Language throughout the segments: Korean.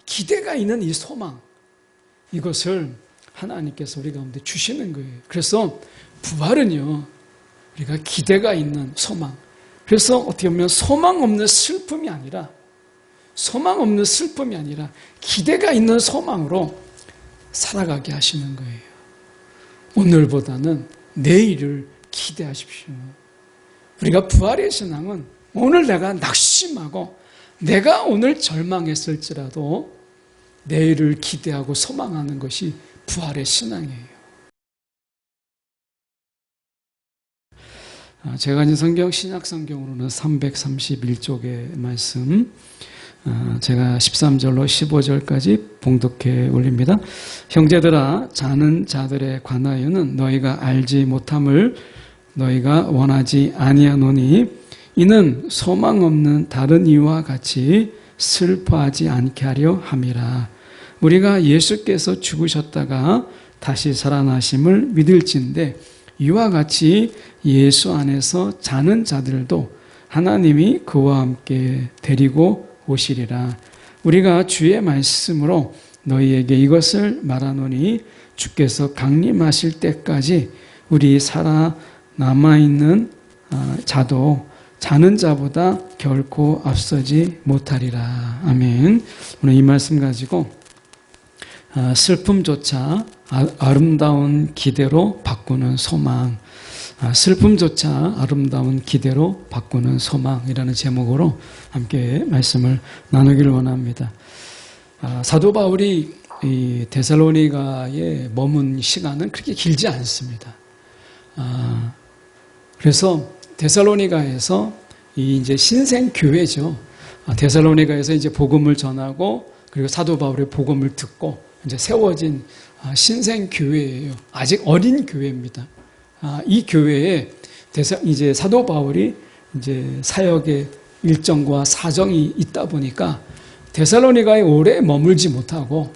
기대가 있는 이 소망, 이것을 하나님께서 우리 가운데 주시는 거예요. 그래서 부활은요, 우리가 기대가 있는 소망. 그래서 어떻게 보면 소망 없는 슬픔이 아니라 기대가 있는 소망으로 살아가게 하시는 거예요. 오늘보다는 내일을 기대하십시오. 우리가 부활의 신앙은 오늘 내가 낙심하고 내가 오늘 절망했을지라도 내일을 기대하고 소망하는 것이 부활의 신앙이에요. 제가 가진 성경, 신약성경으로는 331쪽의 말씀, 제가 13절로 15절까지 봉독해 올립니다. 형제들아, 자는 자들에 관하여는 너희가 알지 못함을 너희가 원하지 아니하노니 이는 소망 없는 다른 이와 같이 슬퍼하지 않게 하려 함이라. 우리가 예수께서 죽으셨다가 다시 살아나심을 믿을진데 이와 같이 예수 안에서 자는 자들도 하나님이 그와 함께 데리고 오시리라. 우리가 주의 말씀으로 너희에게 이것을 말하노니 주께서 강림하실 때까지 우리 살아 남아있는 자도 자는 자보다 결코 앞서지 못하리라. 아멘. 오늘 이 말씀 가지고 슬픔조차 아름다운 기대로 바꾸는 소망, 슬픔조차 아름다운 기대로 바꾸는 소망이라는 제목으로 함께 말씀을 나누기를 원합니다. 사도 바울이 이 데살로니가에 머문 시간은 그렇게 길지 않습니다. 그래서 데살로니가에서 이제 신생 교회죠. 데살로니가에서 이제 복음을 전하고 그리고 사도 바울의 복음을 듣고 이제 세워진 신생 교회예요. 아직 어린 교회입니다. 이 교회에 이제 사도 바울이 이제 사역의 일정과 사정이 있다 보니까 데살로니가에 오래 머물지 못하고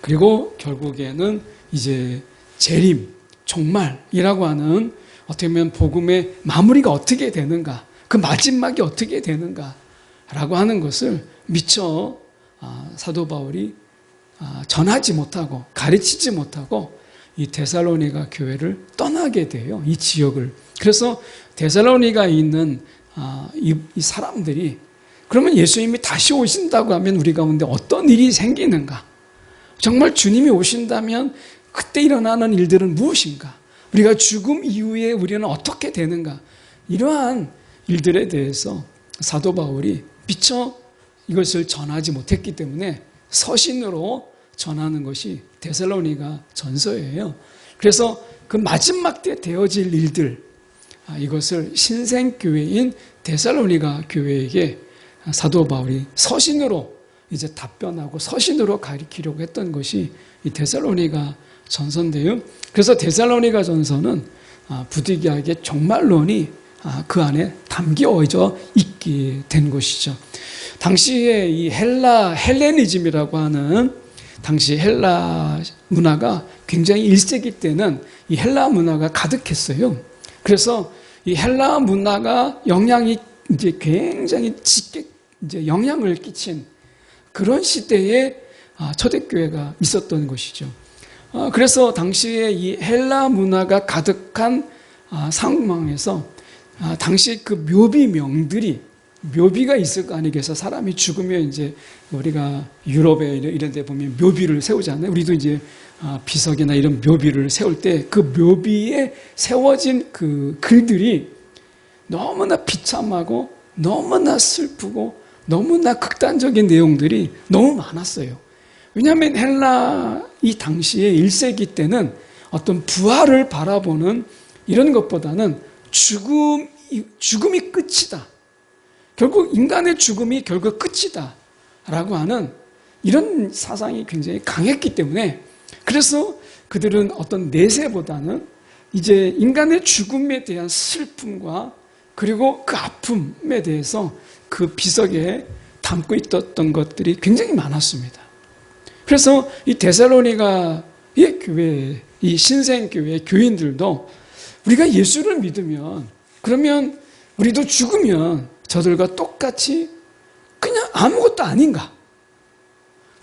그리고 결국에는 이제 재림, 종말이라고 하는 어떻게 보면 복음의 마무리가 어떻게 되는가, 그 마지막이 어떻게 되는가라고 하는 것을 미처 사도 바울이 전하지 못하고 가르치지 못하고 이 데살로니가 교회를 떠나게 돼요. 이 지역을. 그래서 데살로니가에 있는 이 사람들이 그러면 예수님이 다시 오신다고 하면 우리 가운데 어떤 일이 생기는가? 정말 주님이 오신다면 그때 일어나는 일들은 무엇인가? 우리가 죽음 이후에 우리는 어떻게 되는가? 이러한 일들에 대해서 사도 바울이 미처 이것을 전하지 못했기 때문에 서신으로 전하는 것이 데살로니가 전서예요. 그래서 그 마지막 때 되어질 일들, 이것을 신생교회인 데살로니가 교회에게 사도 바울이 서신으로 이제 답변하고 서신으로 가리키려고 했던 것이 이 데살로니가 전서인데요. 그래서 데살로니가 전서는 부득이하게 종말론이 그 안에 담겨져 있게 된 것이죠. 당시에 이 헬레니즘이라고 하는 당시 헬라 문화가 굉장히 1세기 때는 이 헬라 문화가 가득했어요. 그래서 이 헬라 문화가 영향이 이제 굉장히 짙게 이제 영향을 끼친 그런 시대에 초대교회가 있었던 것이죠. 그래서 당시에 이 헬라 문화가 가득한 상황에서 당시 그 묘비명들이 묘비가 있을 거 아니겠어. 사람이 죽으면 이제 우리가 유럽에 이런 데 보면 묘비를 세우잖아요. 우리도 이제 비석이나 이런 묘비를 세울 때 그 묘비에 세워진 그 글들이 너무나 비참하고 너무나 슬프고 너무나 극단적인 내용들이 너무 많았어요. 왜냐하면 헬라 이 당시에 1세기 때는 어떤 부활을 바라보는 이런 것보다는 죽음이 끝이다. 결국 인간의 죽음이 결국 끝이다 라고 하는 이런 사상이 굉장히 강했기 때문에 그래서 그들은 어떤 내세보다는 이제 인간의 죽음에 대한 슬픔과 그리고 그 아픔에 대해서 그 비석에 담고 있었던 것들이 굉장히 많았습니다. 그래서 이 데살로니가의 교회, 이 신생교회 교인들도 우리가 예수를 믿으면 그러면 우리도 죽으면 저들과 똑같이 그냥 아무것도 아닌가?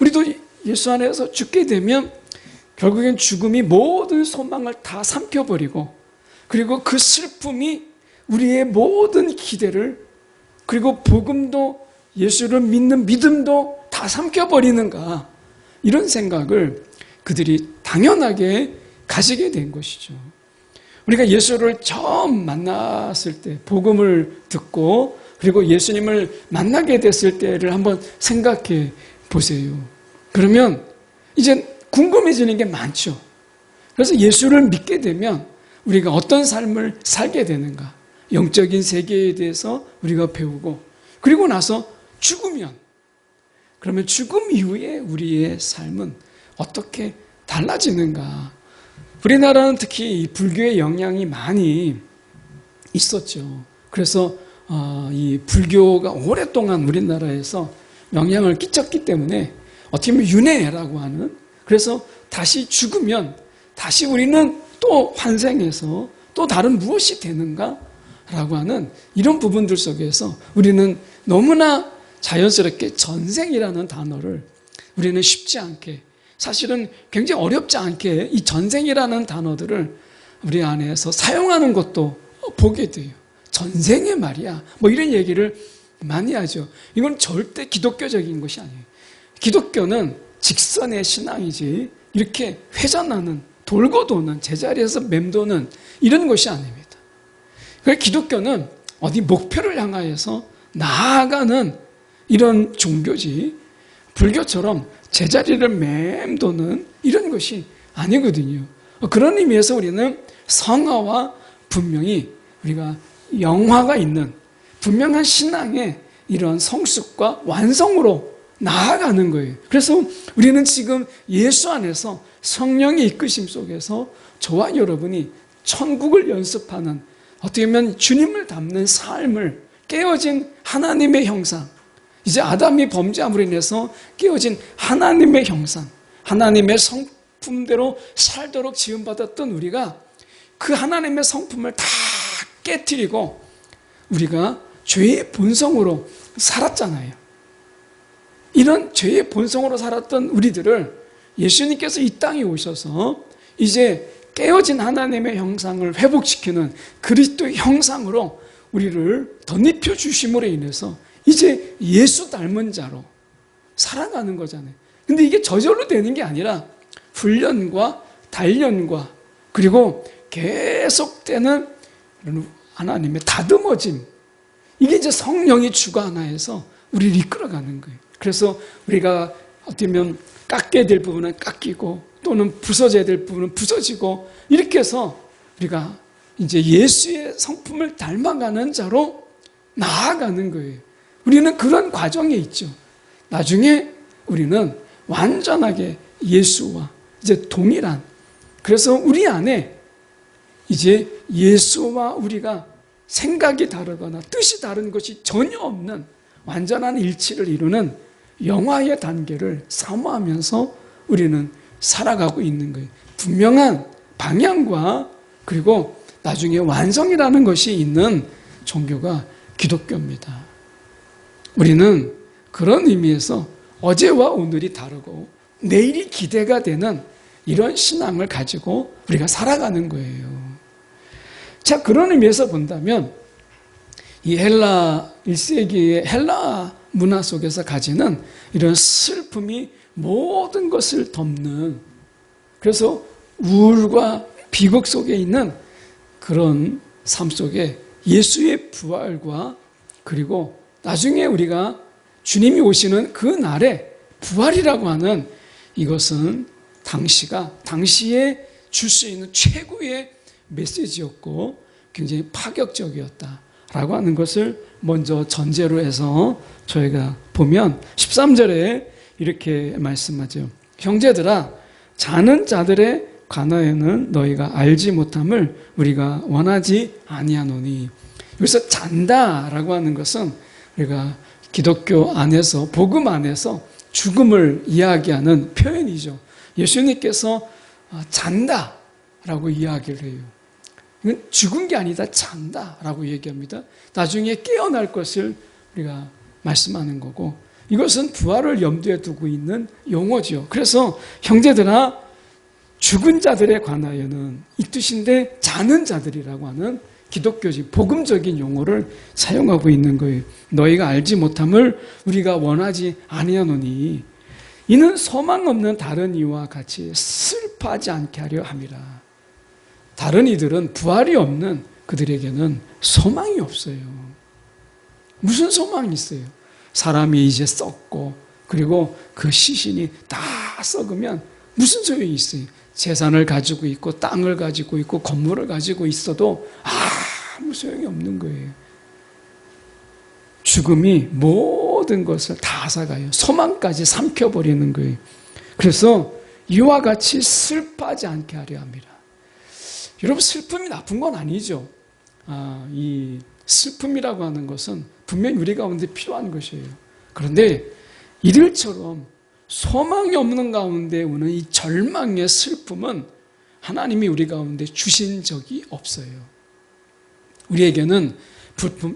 우리도 예수 안에서 죽게 되면 결국엔 죽음이 모든 소망을 다 삼켜버리고, 그리고 그 슬픔이 우리의 모든 기대를, 그리고 복음도 예수를 믿는 믿음도 다 삼켜버리는가, 이런 생각을 그들이 당연하게 가지게 된 것이죠. 우리가 예수를 처음 만났을 때, 복음을 듣고 그리고 예수님을 만나게 됐을 때를 한번 생각해 보세요. 그러면 이제 궁금해지는 게 많죠. 그래서 예수를 믿게 되면 우리가 어떤 삶을 살게 되는가, 영적인 세계에 대해서 우리가 배우고, 그리고 나서 죽으면, 그러면 죽음 이후에 우리의 삶은 어떻게 달라지는가. 우리나라는 특히 이 불교의 영향이 많이 있었죠. 그래서 이 불교가 오랫동안 우리나라에서 영향을 끼쳤기 때문에 어떻게 보면 윤회라고 하는, 그래서 다시 죽으면 다시 우리는 또 환생해서 또 다른 무엇이 되는가 라고 하는 이런 부분들 속에서 우리는 너무나 자연스럽게 전생이라는 단어를 우리는 쉽지 않게, 사실은 굉장히 어렵지 않게 이 전생이라는 단어들을 우리 안에서 사용하는 것도 보게 돼요. 전생에 말이야, 뭐 이런 얘기를 많이 하죠. 이건 절대 기독교적인 것이 아니에요. 기독교는 직선의 신앙이지 이렇게 회전하는, 돌고 도는, 제자리에서 맴도는 이런 것이 아닙니다. 그래서 기독교는 어디 목표를 향하여서 나아가는 이런 종교지, 불교처럼 제자리를 맴도는 이런 것이 아니거든요. 그런 의미에서 우리는 성화와 분명히 우리가 영화가 있는 분명한 신앙의 이런 성숙과 완성으로 나아가는 거예요. 그래서 우리는 지금 예수 안에서 성령의 이끄심 속에서 저와 여러분이 천국을 연습하는, 어떻게 보면 주님을 닮는 삶을, 깨어진 하나님의 형상, 이제 아담이 범죄함으로 인해서 깨어진 하나님의 형상, 하나님의 성품대로 살도록 지음받았던 우리가 그 하나님의 성품을 다 깨트리고 우리가 죄의 본성으로 살았잖아요. 이런 죄의 본성으로 살았던 우리들을 예수님께서 이 땅에 오셔서 이제 깨어진 하나님의 형상을 회복시키는 그리스도의 형상으로 우리를 덧입혀 주심으로 인해서 이제 예수 닮은 자로 살아가는 거잖아요. 근데 이게 저절로 되는 게 아니라 훈련과 단련과 그리고 계속되는 하나님의 다듬어짐, 이게 이제 성령이 주관하여서 우리를 이끌어가는 거예요. 그래서 우리가 어떻게 보면 깎게 될 부분은 깎이고 또는 부서져야 될 부분은 부서지고, 이렇게 해서 우리가 이제 예수의 성품을 닮아가는 자로 나아가는 거예요. 우리는 그런 과정에 있죠. 나중에 우리는 완전하게 예수와 이제 동일한, 그래서 우리 안에 이제 예수와 우리가 생각이 다르거나 뜻이 다른 것이 전혀 없는 완전한 일치를 이루는 영화의 단계를 사모하면서 우리는 살아가고 있는 거예요. 분명한 방향과 그리고 나중에 완성이라는 것이 있는 종교가 기독교입니다. 우리는 그런 의미에서 어제와 오늘이 다르고 내일이 기대가 되는 이런 신앙을 가지고 우리가 살아가는 거예요. 자, 그런 의미에서 본다면 이 헬라 1세기의 헬라 문화 속에서 가지는 이런 슬픔이 모든 것을 덮는, 그래서 우울과 비극 속에 있는 그런 삶 속에 예수의 부활과 그리고 나중에 우리가 주님이 오시는 그 날에 부활이라고 하는 이것은 당시에 줄 수 있는 최고의 메시지였고 굉장히 파격적이었다라고 하는 것을 먼저 전제로 해서 저희가 보면 13절에 이렇게 말씀하죠. 형제들아, 자는 자들의 관하여는 너희가 알지 못함을 우리가 원하지 아니하노니. 여기서 잔다라고 하는 것은 우리가 기독교 안에서, 복음 안에서 죽음을 이야기하는 표현이죠. 예수님께서 잔다라고 이야기를 해요. 이건 죽은 게 아니다, 잔다라고 얘기합니다. 나중에 깨어날 것을 우리가 말씀하는 거고, 이것은 부활을 염두에 두고 있는 용어죠. 그래서 형제들아, 죽은 자들에 관하여는 이 뜻인데 자는 자들이라고 하는 기독교적 복음적인 용어를 사용하고 있는 거예요. 너희가 알지 못함을 우리가 원하지 아니하노니 이는 소망 없는 다른 이와 같이 슬퍼하지 않게 하려 함이라. 다른 이들은 부활이 없는 그들에게는 소망이 없어요. 무슨 소망이 있어요? 사람이 이제 썩고 그리고 그 시신이 다 썩으면 무슨 소용이 있어요? 재산을 가지고 있고 땅을 가지고 있고 건물을 가지고 있어도 아무 소용이 없는 거예요. 죽음이 모든 것을 다 앗아가요. 소망까지 삼켜버리는 거예요. 그래서 이와 같이 슬퍼하지 않게 하려 합니다. 여러분, 슬픔이 나쁜 건 아니죠. 이 슬픔이라고 하는 것은 분명히 우리 가운데 필요한 것이에요. 그런데 이들처럼 소망이 없는 가운데 오는 이 절망의 슬픔은 하나님이 우리 가운데 주신 적이 없어요. 우리에게는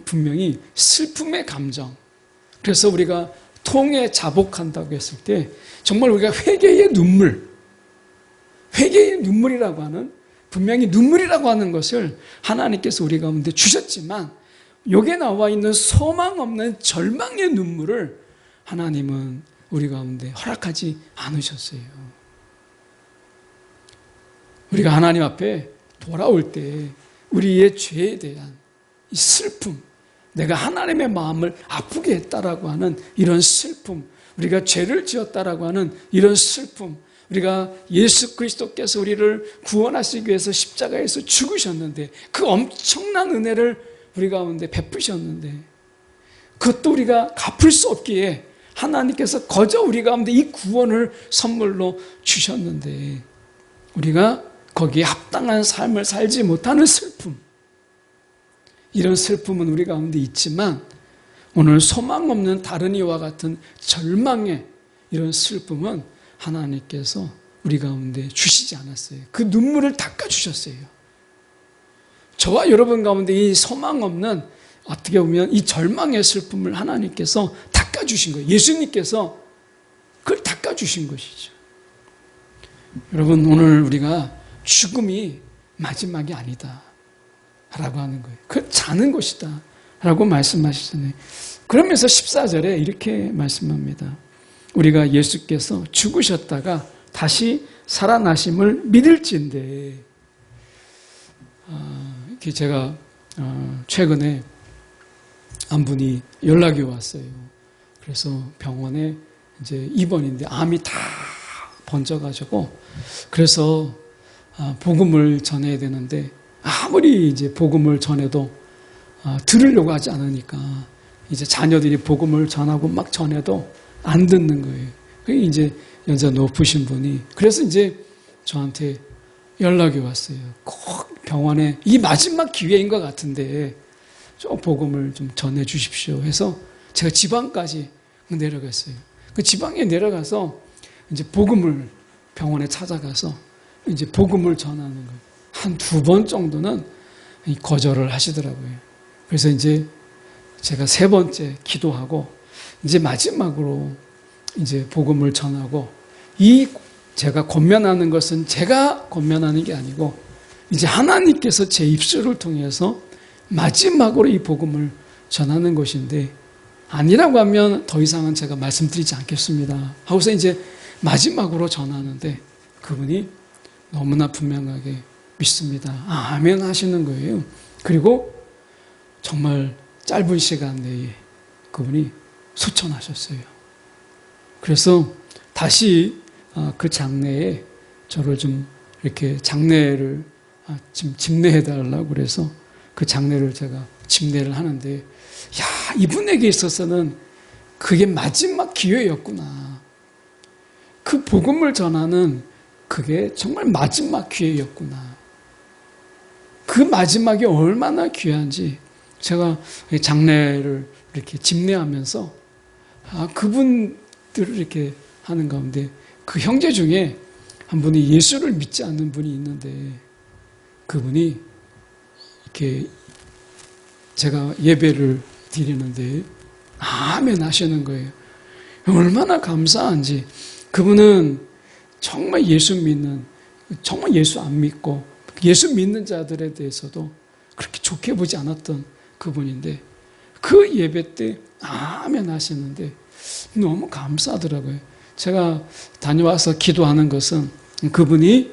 분명히 슬픔의 감정, 그래서 우리가 통에 자복한다고 했을 때 정말 우리가 회개의 눈물이라고 하는, 분명히 눈물이라고 하는 것을 하나님께서 우리 가운데 주셨지만 여기에 나와 있는 소망 없는 절망의 눈물을 하나님은 우리 가운데 허락하지 않으셨어요. 우리가 하나님 앞에 돌아올 때 우리의 죄에 대한 이 슬픔, 내가 하나님의 마음을 아프게 했다라고 하는 이런 슬픔, 우리가 죄를 지었다라고 하는 이런 슬픔, 우리가 예수 그리스도께서 우리를 구원하시기 위해서 십자가에서 죽으셨는데 그 엄청난 은혜를 우리 가운데 베푸셨는데 그것도 우리가 갚을 수 없기에 하나님께서 거저 우리 가운데 이 구원을 선물로 주셨는데 우리가 거기에 합당한 삶을 살지 못하는 슬픔, 이런 슬픔은 우리 가운데 있지만 오늘 소망 없는 다른 이와 같은 절망의 이런 슬픔은 하나님께서 우리 가운데 주시지 않았어요. 그 눈물을 닦아주셨어요. 저와 여러분 가운데 이 소망 없는, 어떻게 보면 이 절망의 슬픔을 하나님께서 닦아주신 거예요. 예수님께서 그걸 닦아주신 것이죠. 여러분, 오늘 우리가 죽음이 마지막이 아니다 라고 하는 거예요. 그 자는 것이다 라고 말씀하시잖아요. 그러면서 14절에 이렇게 말씀합니다. 우리가 예수께서 죽으셨다가 다시 살아나심을 믿을지인데, 제가 최근에 한 분이 연락이 왔어요. 그래서 병원에 이제 입원인데 암이 다 번져가지고, 그래서 복음을 전해야 되는데 아무리 이제 복음을 전해도 들으려고 하지 않으니까 이제 자녀들이 복음을 전하고 막 전해도 안 듣는 거예요. 그게 이제 연세 높으신 분이, 그래서 이제 저한테 연락이 왔어요. 꼭 병원에 이 마지막 기회인 것 같은데 좀 복음을 좀 전해 주십시오 해서 제가 지방까지 내려갔어요. 그 지방에 내려가서 이제 복음을 병원에 찾아가서 이제 복음을 전하는 거예요. 한 2번 정도는 거절을 하시더라고요. 그래서 이제 제가 3번째 기도하고 이제 마지막으로 이제 복음을 전하고, 이 제가 권면하는 것은 제가 권면하는 게 아니고 이제 하나님께서 제 입술을 통해서 마지막으로 이 복음을 전하는 것인데, 아니라고 하면 더 이상은 제가 말씀드리지 않겠습니다 하고서 이제 마지막으로 전하는데 그분이 너무나 분명하게 믿습니다, 아멘 하시는 거예요. 그리고 정말 짧은 시간 내에 그분이 소천하셨어요. 그래서 다시 그 장례에 저를 좀 이렇게 장례를 집례해달라고 그래서 그 장례를 제가 집례를 하는데, 야, 이분에게 있어서는 그게 마지막 기회였구나. 그 복음을 전하는 그게 정말 마지막 기회였구나. 그 마지막이 얼마나 귀한지 제가 장례를 이렇게 집례하면서 그분들을 이렇게 하는 가운데 그 형제 중에 한 분이 예수를 믿지 않는 분이 있는데, 그분이 이렇게 제가 예배를 드리는데 아멘 하시는 거예요. 얼마나 감사한지. 그분은 정말 예수 믿는, 정말 예수 안 믿고 예수 믿는 자들에 대해서도 그렇게 좋게 보지 않았던 그분인데 그 예배 때 아멘 하시는데 너무 감사하더라고요. 제가 다녀와서 기도하는 것은 그분이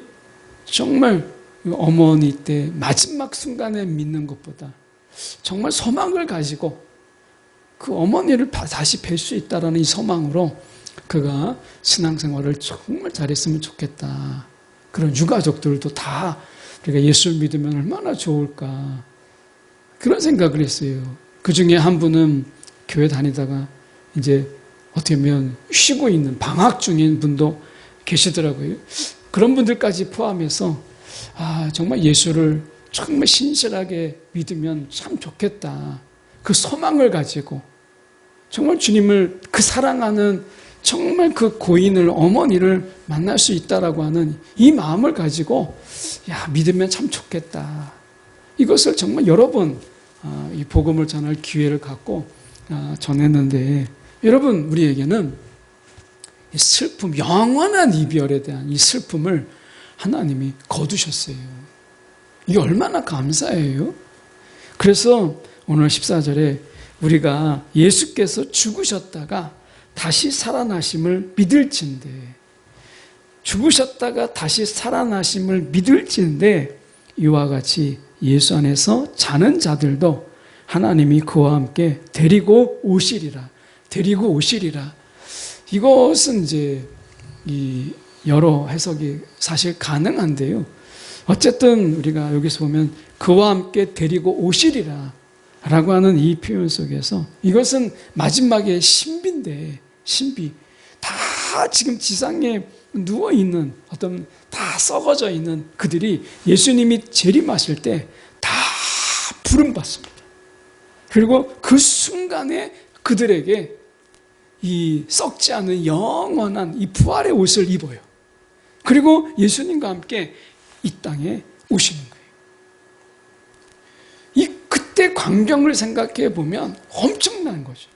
정말 어머니 때 마지막 순간에 믿는 것보다 정말 소망을 가지고 그 어머니를 다시 뵐 수 있다라는 이 소망으로 그가 신앙생활을 정말 잘했으면 좋겠다. 그런 유가족들도 다 우리가 예수를 믿으면 얼마나 좋을까. 그런 생각을 했어요. 그 중에 한 분은 교회 다니다가 이제 어떻게 보면 쉬고 있는 방학 중인 분도 계시더라고요. 그런 분들까지 포함해서 정말 예수를 정말 신실하게 믿으면 참 좋겠다. 그 소망을 가지고 정말 주님을 그 사랑하는 정말 그 고인을 어머니를 만날 수 있다라고 하는 이 마음을 가지고 믿으면 참 좋겠다. 이것을 정말 여러 번 이 복음을 전할 기회를 갖고 전했는데 여러분 우리에게는 이 슬픔, 영원한 이별에 대한 이 슬픔을 하나님이 거두셨어요. 이게 얼마나 감사해요. 그래서 오늘 14절에 우리가 예수께서 죽으셨다가 다시 살아나심을 믿을진데 죽으셨다가 다시 살아나심을 믿을진데 이와 같이 예수 안에서 자는 자들도 하나님이 그와 함께 데리고 오시리라. 데리고 오시리라. 이것은 이제 이 여러 해석이 사실 가능한데요. 어쨌든 우리가 여기서 보면 그와 함께 데리고 오시리라 라고 하는 이 표현 속에서 이것은 마지막에 신비인데 신비. 다 지금 지상에 누워있는 어떤 다 썩어져 있는 그들이 예수님이 재림하실 때 다 부름받습니다. 그리고 그 순간에 그들에게 이 썩지 않은 영원한 이 부활의 옷을 입어요. 그리고 예수님과 함께 이 땅에 오시는 거예요. 이 그때 광경을 생각해 보면 엄청난 거죠.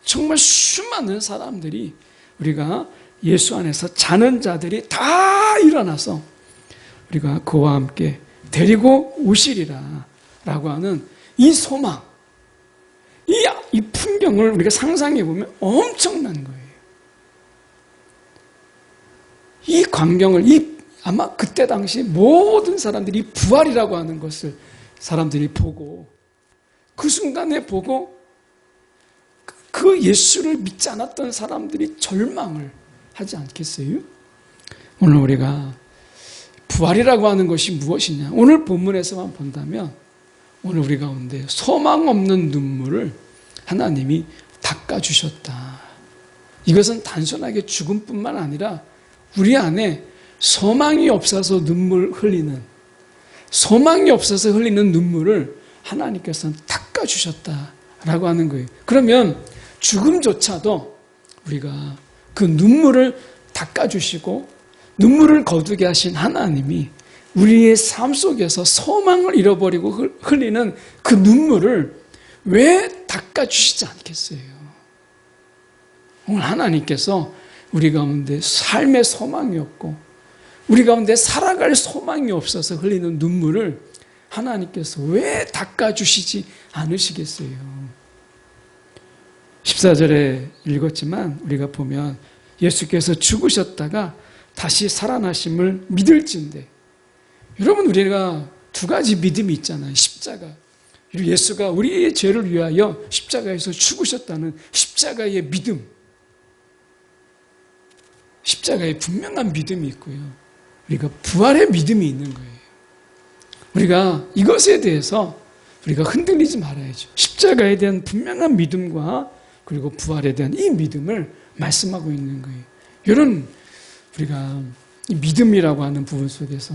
정말 수많은 사람들이 우리가 예수 안에서 자는 자들이 다 일어나서 우리가 그와 함께 데리고 오시리라 라고 하는 이 소망, 이 풍경을 우리가 상상해 보면 엄청난 거예요. 이 광경을 아마 그때 당시 모든 사람들이 부활이라고 하는 것을 사람들이 보고 그 순간에 보고 그 예수를 믿지 않았던 사람들이 절망을 하지 않겠어요? 오늘 우리가 부활이라고 하는 것이 무엇이냐? 오늘 본문에서만 본다면 오늘 우리 가운데 소망 없는 눈물을 하나님이 닦아주셨다. 이것은 단순하게 죽음뿐만 아니라 우리 안에 소망이 없어서 소망이 없어서 흘리는 눈물을 하나님께서는 닦아주셨다라고 하는 거예요. 그러면 죽음조차도 우리가 그 눈물을 닦아주시고 눈물을 거두게 하신 하나님이 우리의 삶 속에서 소망을 잃어버리고 흘리는 그 눈물을 왜 닦아주시지 않겠어요? 오늘 하나님께서 우리 가운데 삶의 소망이 없고 우리 가운데 살아갈 소망이 없어서 흘리는 눈물을 하나님께서 왜 닦아주시지 않으시겠어요? 14절에 읽었지만 우리가 보면 예수께서 죽으셨다가 다시 살아나심을 믿을진데 여러분 우리가 두 가지 믿음이 있잖아요. 십자가. 예수가 우리의 죄를 위하여 십자가에서 죽으셨다는 십자가의 믿음. 십자가의 분명한 믿음이 있고요. 우리가 부활의 믿음이 있는 거예요. 우리가 이것에 대해서 우리가 흔들리지 말아야죠. 십자가에 대한 분명한 믿음과 그리고 부활에 대한 이 믿음을 말씀하고 있는 거예요. 이런 우리가 이 믿음이라고 하는 부분 속에서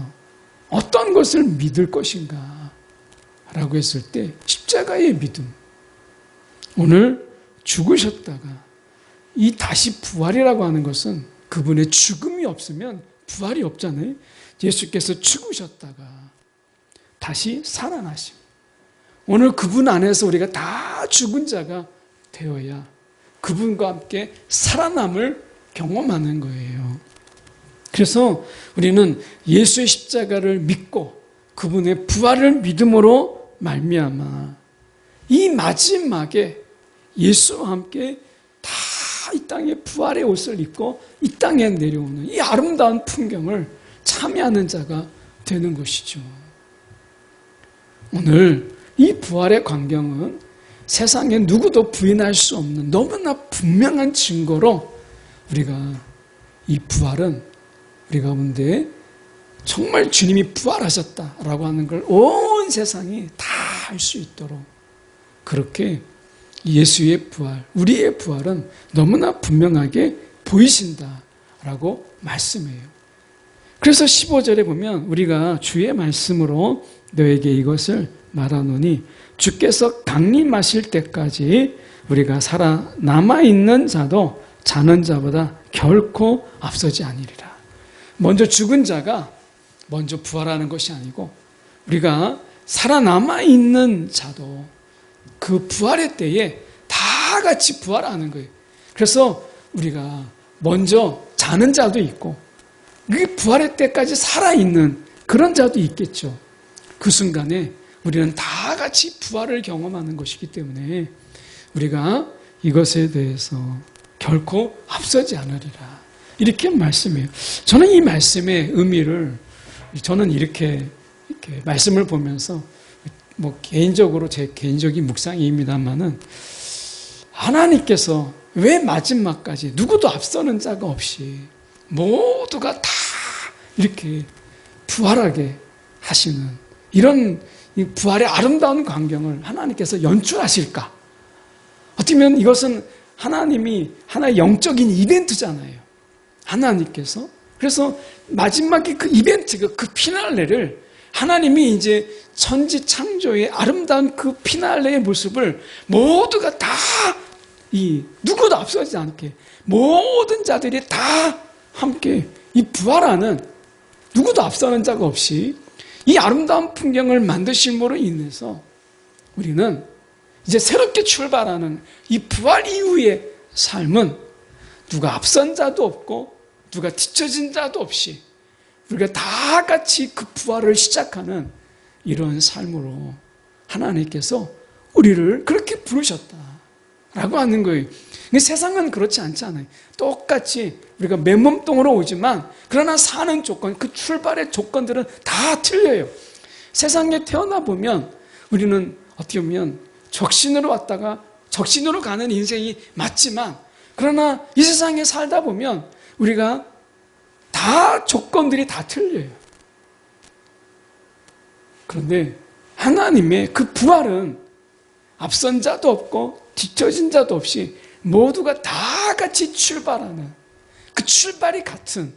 어떤 것을 믿을 것인가 라고 했을 때 십자가의 믿음. 오늘 죽으셨다가 이 다시 부활이라고 하는 것은 그분의 죽음이 없으면 부활이 없잖아요. 예수께서 죽으셨다가 다시 살아나심. 오늘 그분 안에서 우리가 다 죽은 자가 되어야 그분과 함께 살아남을 경험하는 거예요. 그래서 우리는 예수의 십자가를 믿고 그분의 부활을 믿음으로 말미암아 이 마지막에 예수와 함께 다 이 땅에 부활의 옷을 입고 이 땅에 내려오는 이 아름다운 풍경을 참여하는 자가 되는 것이죠. 오늘 이 부활의 광경은 세상에 누구도 부인할 수 없는 너무나 분명한 증거로 우리가 이 부활은 우리 가운데 정말 주님이 부활하셨다라고 하는 걸 온 세상이 다 알 수 있도록 그렇게 예수의 부활, 우리의 부활은 너무나 분명하게 보이신다라고 말씀해요. 그래서 15절에 보면 우리가 주의 말씀으로 너에게 이것을 말하노니 주께서 강림하실 때까지 우리가 살아남아있는 자도 자는 자보다 결코 앞서지 아니리라. 먼저 죽은 자가 먼저 부활하는 것이 아니고 우리가 살아남아있는 자도 그 부활의 때에 다 같이 부활하는 거예요. 그래서 우리가 먼저 자는 자도 있고 그 부활의 때까지 살아있는 그런 자도 있겠죠. 그 순간에 우리는 다 같이 부활을 경험하는 것이기 때문에 우리가 이것에 대해서 결코 앞서지 않으리라. 이렇게 말씀해요. 저는 이 말씀의 의미를 저는 이렇게 말씀을 보면서 개인적으로 제 개인적인 묵상입니다만은 하나님께서 왜 마지막까지 누구도 앞서는 자가 없이 모두가 다 이렇게 부활하게 하시는 이런 부활의 아름다운 광경을 하나님께서 연출하실까? 어떻게 보면 이것은 하나님이 하나의 영적인 이벤트잖아요. 하나님께서. 그래서 마지막에 그 이벤트, 그 피날레를 하나님이 이제 천지 창조의 아름다운 그 피날레의 모습을 모두가 다 누구도 앞서지 않게 모든 자들이 다 함께 이 부활하는 누구도 앞서는 자가 없이 이 아름다운 풍경을 만드심으로 인해서 우리는 이제 새롭게 출발하는 이 부활 이후의 삶은 누가 앞선 자도 없고 누가 뒤처진 자도 없이 우리가 다 같이 그 부활을 시작하는 이런 삶으로 하나님께서 우리를 그렇게 부르셨다라고 하는 거예요. 세상은 그렇지 않잖아요. 똑같이 우리가 맨몸뚱으로 오지만 그러나 사는 조건, 그 출발의 조건들은 다 틀려요. 세상에 태어나 보면 우리는 어떻게 보면 적신으로 왔다가 적신으로 가는 인생이 맞지만 그러나 이 세상에 살다 보면 우리가 다 조건들이 다 틀려요. 그런데 하나님의 그 부활은 앞선 자도 없고 뒤처진 자도 없이 모두가 다 같이 출발하는 그 출발이 같은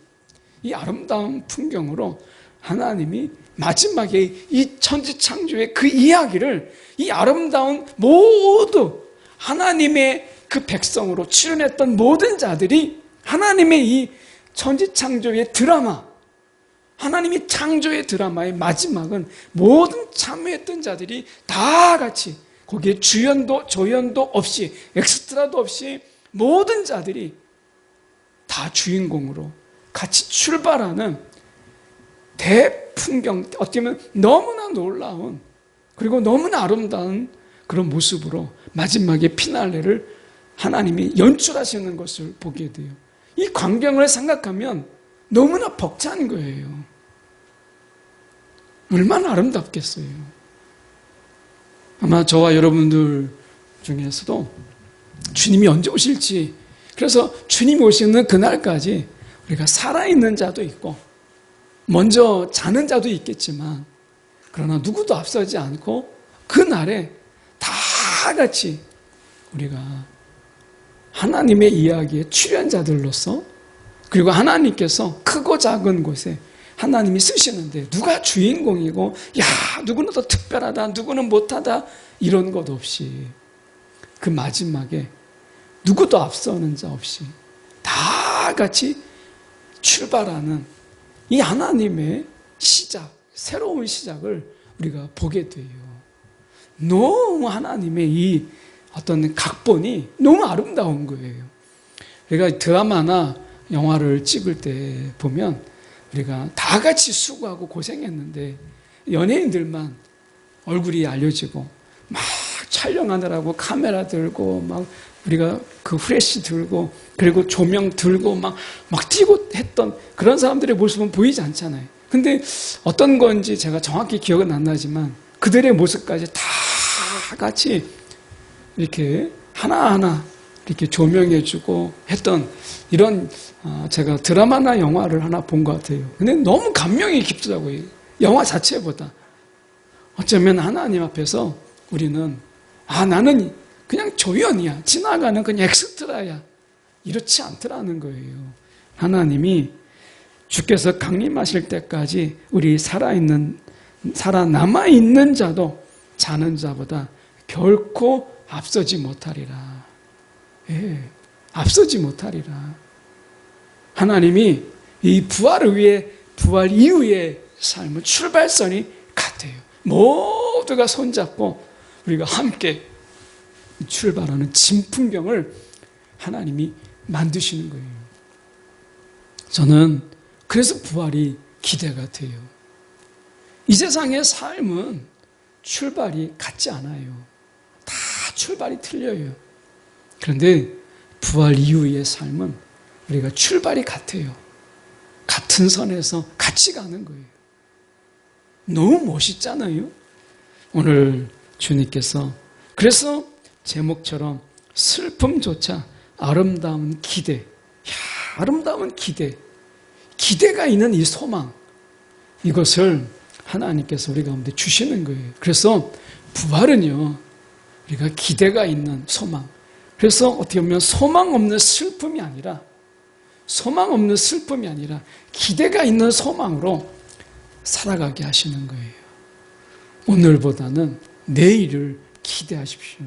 이 아름다운 풍경으로 하나님이 마지막에 이 천지창조의 그 이야기를 이 아름다운 모두 하나님의 그 백성으로 출연했던 모든 자들이 하나님의 이 천지창조의 드라마, 하나님이 창조의 드라마의 마지막은 모든 참여했던 자들이 다 같이 거기에 주연도 조연도 없이 엑스트라도 없이 모든 자들이 다 주인공으로 같이 출발하는 대풍경, 어떻게 보면 너무나 놀라운 그리고 너무나 아름다운 그런 모습으로 마지막에 피날레를 하나님이 연출하시는 것을 보게 돼요. 이 광경을 생각하면 너무나 벅찬 거예요. 얼마나 아름답겠어요. 아마 저와 여러분들 중에서도 주님이 언제 오실지, 그래서 주님이 오시는 그날까지 우리가 살아있는 자도 있고 먼저 자는 자도 있겠지만 그러나 누구도 앞서지 않고 그날에 다 같이 우리가 하나님의 이야기의 출연자들로서 그리고 하나님께서 크고 작은 곳에 하나님이 쓰시는데 누가 주인공이고 야 누구는 더 특별하다 누구는 못하다 이런 것 없이 그 마지막에 누구도 앞서는 자 없이 다 같이 출발하는 이 하나님의 시작, 새로운 시작을 우리가 보게 돼요. 너무 하나님의 이 어떤 각본이 너무 아름다운 거예요. 우리가 드라마나 영화를 찍을 때 보면 우리가 다 같이 수고하고 고생했는데 연예인들만 얼굴이 알려지고 막 촬영하느라고 카메라 들고 막 우리가 그 후레쉬 들고 그리고 조명 들고 막 뛰고 했던 그런 사람들의 모습은 보이지 않잖아요. 근데 어떤 건지 제가 정확히 기억은 안 나지만 그들의 모습까지 다 같이 이렇게 하나하나 이렇게 조명해주고 했던 이런 제가 드라마나 영화를 하나 본 것 같아요. 근데 너무 감명이 깊더라고요. 영화 자체보다. 어쩌면 하나님 앞에서 우리는 나는 그냥 조연이야. 지나가는 그냥 엑스트라야. 이렇지 않더라는 거예요. 하나님이 주께서 강림하실 때까지 우리 살아남아있는 자도 자는 자보다 결코 앞서지 못하리라. 예, 앞서지 못하리라. 하나님이 이 부활을 위해 부활 이후의 삶은 출발선이 같아요. 모두가 손잡고 우리가 함께 출발하는 진풍경을 하나님이 만드시는 거예요. 저는 그래서 부활이 기대가 돼요. 이 세상의 삶은 출발이 같지 않아요. 다 출발이 틀려요. 그런데 부활 이후의 삶은 우리가 출발이 같아요. 같은 선에서 같이 가는 거예요. 너무 멋있잖아요. 오늘 주님께서 그래서 제목처럼 슬픔조차 아름다운 기대, 아름다운 기대, 기대가 있는 이 소망, 이것을 하나님께서 우리 가운데 주시는 거예요. 그래서 부활은요, 우리가 기대가 있는 소망. 그래서 어떻게 보면 소망 없는 슬픔이 아니라 기대가 있는 소망으로 살아가게 하시는 거예요. 오늘보다는 내일을 기대하십시오.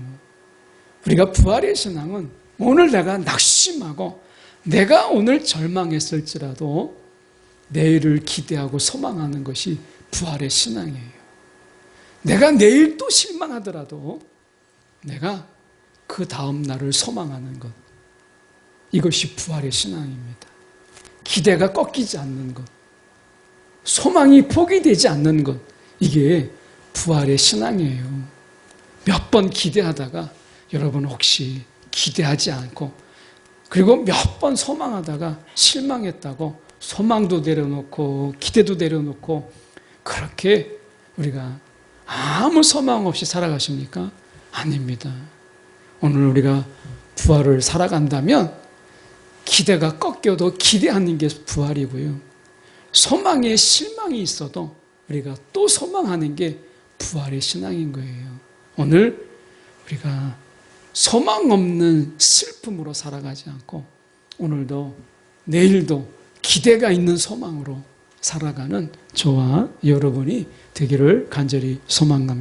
우리가 부활의 신앙은 오늘 내가 낙심하고 내가 오늘 절망했을지라도 내일을 기대하고 소망하는 것이 부활의 신앙이에요. 내가 내일 또 실망하더라도 내가 그 다음 날을 소망하는 것. 이것이 부활의 신앙입니다. 기대가 꺾이지 않는 것. 소망이 포기되지 않는 것. 이게 부활의 신앙이에요. 몇 번 기대하다가 여러분 혹시 기대하지 않고 그리고 몇 번 소망하다가 실망했다고 소망도 내려놓고 기대도 내려놓고 그렇게 우리가 아무 소망 없이 살아가십니까? 아닙니다. 오늘 우리가 부활을 살아간다면 기대가 꺾여도 기대하는 게 부활이고요. 소망에 실망이 있어도 우리가 또 소망하는 게 부활의 신앙인 거예요. 오늘 우리가 소망 없는 슬픔으로 살아가지 않고 오늘도 내일도 기대가 있는 소망으로 살아가는 저와 여러분이 되기를 간절히 소망합니다.